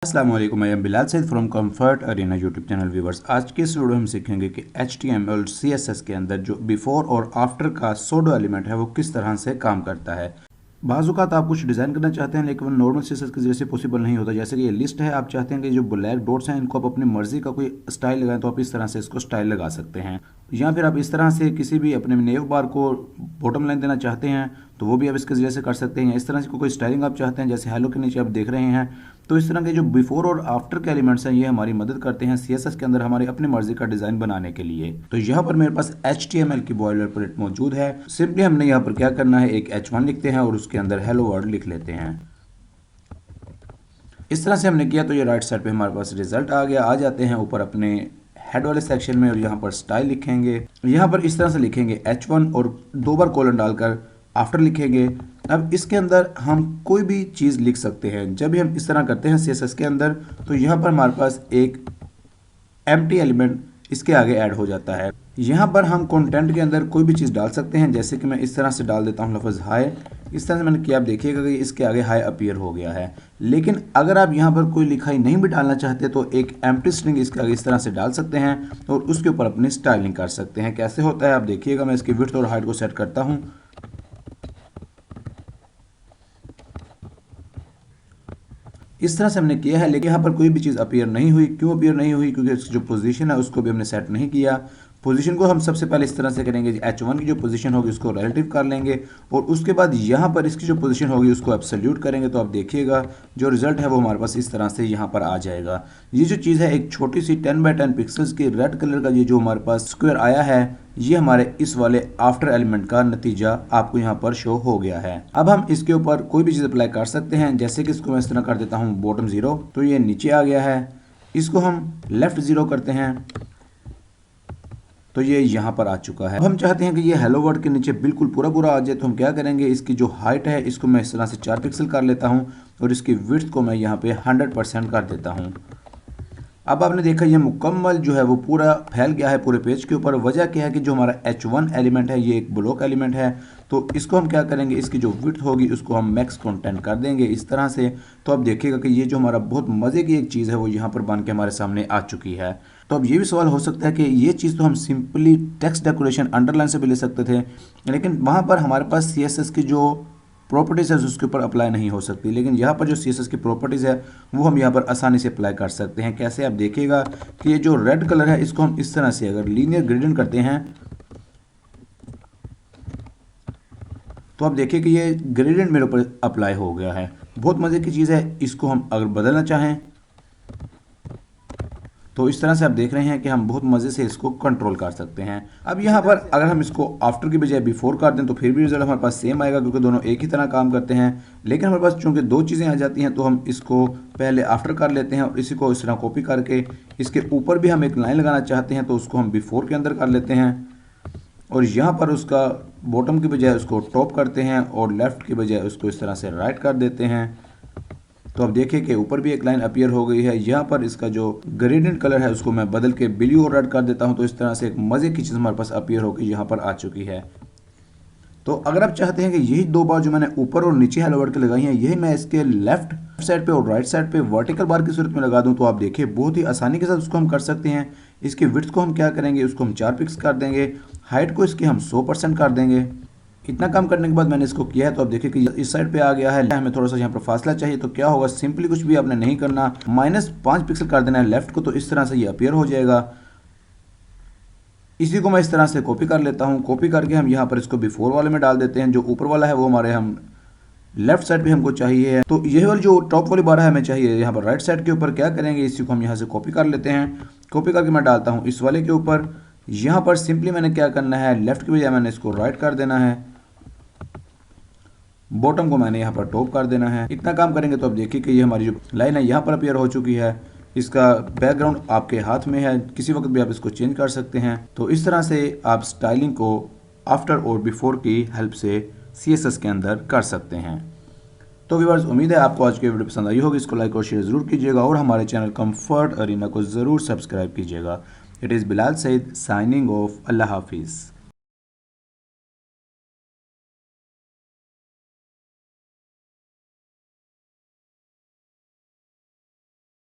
अस्सलाम वालेकुम, मैं Bilal Saeed from Comfort Arena YouTube channel viewers. आज के इस वीडियो में हम सीखेंगे कि HTML और CSS के अंदर जो बिफोर और आफ्टर का सूडो एलिमेंट है वो किस तरह से काम करता है। बाज़-औक़ात आप कुछ डिज़ाइन करना चाहते हैं लेकिन वो नॉर्मल CSS की जैसे पॉसिबल नहीं होता। जैसे कि ये लिस्ट है, आप चाहते हैं कि जो ब्लैक डॉट्स हैं इनको आप अपनी मर्ज़ी का कोई स्टाइल लगाएं, तो आप इस तरह से इसको स्टाइल लगा सकते हैं। या फिर आप इस तरह से किसी भी अपने नेव बार को बॉटम लाइन देना चाहते हैं तो वो भी आप इसके ज़रिए से कर सकते हैं। इस तरह से कोई स्टाइलिंग आप चाहते हैं, जैसे हेलो के नीचे आप देख रहे हैं, तो इस तरह के जो बिफोर और आफ्टर के एलिमेंट्स हैं ये हमारी मदद करते हैं CSS के अंदर हमारे अपनी मर्जी का डिज़ाइन बनाने के लिए। तो यहाँ पर मेरे पास HTML की बॉयलर प्लेट मौजूद है। सिंपली हमने यहाँ पर क्या करना है, एक H1 लिखते हैं और उसके अंदर हेलो वर्ल्ड लिख लेते हैं। इस तरह से हमने किया तो ये राइट साइड पे हमारे पास रिजल्ट आ गया। आ जाते हैं ऊपर अपने हेड वाले सेक्शन में और यहाँ पर स्टाइल लिखेंगे। यहाँ पर इस तरह से लिखेंगे H1 और 2 बार कोलन डालकर आफ्टर लिखेंगे। अब इसके अंदर हम कोई भी चीज़ लिख सकते हैं। जब भी हम इस तरह करते हैं CSS के अंदर तो यहाँ पर हमारे पास एक एम्प्टी एलिमेंट इसके आगे ऐड हो जाता है। यहाँ पर हम कंटेंट के अंदर कोई भी चीज़ डाल सकते हैं, जैसे कि मैं इस तरह से डाल देता हूँ लफ्ज़ हाय। इस तरह से मैंने किया, आप देखिएगा कि इसके आगे हाय अपीयर हो गया है। लेकिन अगर आप यहाँ पर कोई लिखाई नहीं भी डालना चाहते तो एक एम्प्टी स्ट्रिंग इसके आगे इस तरह से डाल सकते हैं और उसके ऊपर अपनी स्टाइलिंग कर सकते हैं। कैसे होता है आप देखिएगा। मैं इसकी विड्थ और हाइट को सेट करता हूँ। इस तरह से हमने किया है, लेकिन यहाँ पर कोई भी चीज़ अपीयर नहीं हुई। क्यों अपीयर नहीं हुई? क्योंकि इसकी जो पोजीशन है उसको भी हमने सेट नहीं किया। पोजीशन को हम सबसे पहले इस तरह से करेंगे, H1 की जो पोजीशन होगी उसको रिलेटिव कर लेंगे और उसके बाद यहाँ पर इसकी जो पोजीशन होगी उसको एब्सोल्यूट करेंगे। तो आप देखिएगा जो रिजल्ट है वो हमारे पास इस तरह से यहाँ पर आ जाएगा। ये जो चीज़ है एक छोटी सी 10 बाय 10 पिक्सल्स की रेड कलर का ये जो हमारे पास स्क्वायर आया है, ये हमारे इस वाले आफ्टर एलिमेंट का नतीजा आपको यहाँ पर शो हो गया है। अब हम इसके ऊपर कोई भी चीज़ अप्लाई कर सकते हैं, जैसे कि इसको मैं इस तरह कर देता हूँ बॉटम 0, तो ये नीचे आ गया है। इसको हम लेफ्ट 0 करते हैं तो ये यहाँ पर आ चुका है। अब हम चाहते हैं कि ये हेलो वर्ड के नीचे बिल्कुल पूरा आ जाए, तो हम क्या करेंगे, इसकी जो हाइट है इसको मैं इस तरह से 4 पिक्सल कर लेता हूँ और इसकी विड्थ को मैं यहाँ पे 100% कर देता हूँ। अब आपने देखा ये मुकम्मल जो है वो पूरा फैल गया है पूरे पेज के ऊपर। वजह क्या है कि जो हमारा H1 एलिमेंट है ये एक ब्लॉक एलिमेंट है, तो इसको हम क्या करेंगे, इसकी जो विड्थ होगी उसको हम मैक्स कंटेंट कर देंगे इस तरह से। तो आप देखिएगा कि ये जो हमारा बहुत मज़े की एक चीज़ है वो यहाँ पर बन के हमारे सामने आ चुकी है। तो अब ये भी सवाल हो सकता है कि ये चीज़ तो हम सिंपली टेक्स्ट डेकोरेशन अंडरलाइन से भी ले सकते थे, लेकिन वहाँ पर हमारे पास CSS की जो प्रॉपर्टीज़ है उसके ऊपर अप्लाई नहीं हो सकती। लेकिन यहाँ पर जो CSS की प्रॉपर्टीज़ है वो हम यहाँ पर आसानी से अप्लाई कर सकते हैं। कैसे? आप देखिएगा कि ये जो रेड कलर है इसको हम इस तरह से अगर लीनियर ग्रेडियंट करते हैं तो आप देखिए कि ये ग्रेडियंट मेरे ऊपर अप्लाई हो गया है। बहुत मज़े की चीज़ है। इसको हम अगर बदलना चाहें तो इस तरह से आप देख रहे हैं कि हम बहुत मज़े से इसको कंट्रोल कर सकते हैं। अब यहाँ पर अगर हम इसको आफ्टर की बजाय बिफोर कर दें तो फिर भी रिजल्ट हमारे पास सेम आएगा, क्योंकि दोनों एक ही तरह काम करते हैं। लेकिन हमारे पास चूंकि दो चीज़ें आ जाती हैं तो हम इसको पहले आफ्टर कर लेते हैं और इसी को इस तरह कॉपी करके इसके ऊपर भी हम एक लाइन लगाना चाहते हैं तो उसको हम बिफोर के अंदर कर लेते हैं और यहाँ पर उसका बॉटम की बजाय उसको टॉप करते हैं और लेफ़्ट की बजाय उसको इस तरह से राइट कर देते हैं। तो अब देखिए कि ऊपर भी एक लाइन अपीयर हो गई है। यहाँ पर इसका जो ग्रेडियंट कलर है उसको मैं बदल के ब्लू और रेड कर देता हूँ, तो इस तरह से एक मज़े की चीज़ हमारे पास अपीयर होकर यहाँ पर आ चुकी है। तो अगर आप चाहते हैं कि यही दो बार जो मैंने ऊपर और नीचे हेलो वर्ड के लगाई हैं यही मैं इसके लेफ्ट साइड पे और राइट साइड पे वर्टिकल बार की सूरत में लगा दूं, तो आप देखिए बहुत ही आसानी के साथ उसको हम कर सकते हैं। इसकी विड्थ को हम क्या करेंगे, उसको हम 4 पिक्स कर देंगे, हाइट को इसकी हम 100% कर देंगे। इतना काम करने के बाद मैंने इसको किया है तो आप देखिए कि इस साइड पे आ गया है। हमें थोड़ा सा यहाँ पर फासला चाहिए, तो क्या होगा, सिंपली कुछ भी आपने नहीं करना, -5 पिक्सल कर देना है लेफ्ट को, तो इस तरह से ये अपीयर हो जाएगा। इसी को मैं इस तरह से कॉपी कर लेता हूँ। कॉपी करके हम यहाँ पर इसको बिफोर वाले में डाल देते हैं। जो ऊपर वाला है वो हमारे हम लेफ्ट साइड पे हमको चाहिए है, तो यही वाली जो टॉप वाली बार है हमें चाहिए यहाँ पर राइट साइड के ऊपर। क्या करेंगे, इसी को हम यहाँ से कॉपी कर लेते हैं। कॉपी करके मैं डालता हूँ इस वाले के ऊपर। यहाँ पर सिंपली मैंने क्या करना है, लेफ्ट की बजाय मैंने इसको राइट कर देना है, बॉटम को मैंने यहाँ पर टॉप कर देना है। इतना काम करेंगे तो अब देखिए कि ये हमारी जो लाइन है यहाँ पर अपीयर हो चुकी है। इसका बैकग्राउंड आपके हाथ में है, किसी वक्त भी आप इसको चेंज कर सकते हैं। तो इस तरह से आप स्टाइलिंग को आफ्टर और बिफोर की हेल्प से CSS के अंदर कर सकते हैं। तो व्यूअर्स, उम्मीद है आपको आज की वीडियो पसंद आई होगी। इसको लाइक और शेयर ज़रूर कीजिएगा और हमारे चैनल कंफर्ट अरीना को ज़रूर सब्सक्राइब कीजिएगा। It is Bilal Saeed signing off. अल्लाह हाफिज़।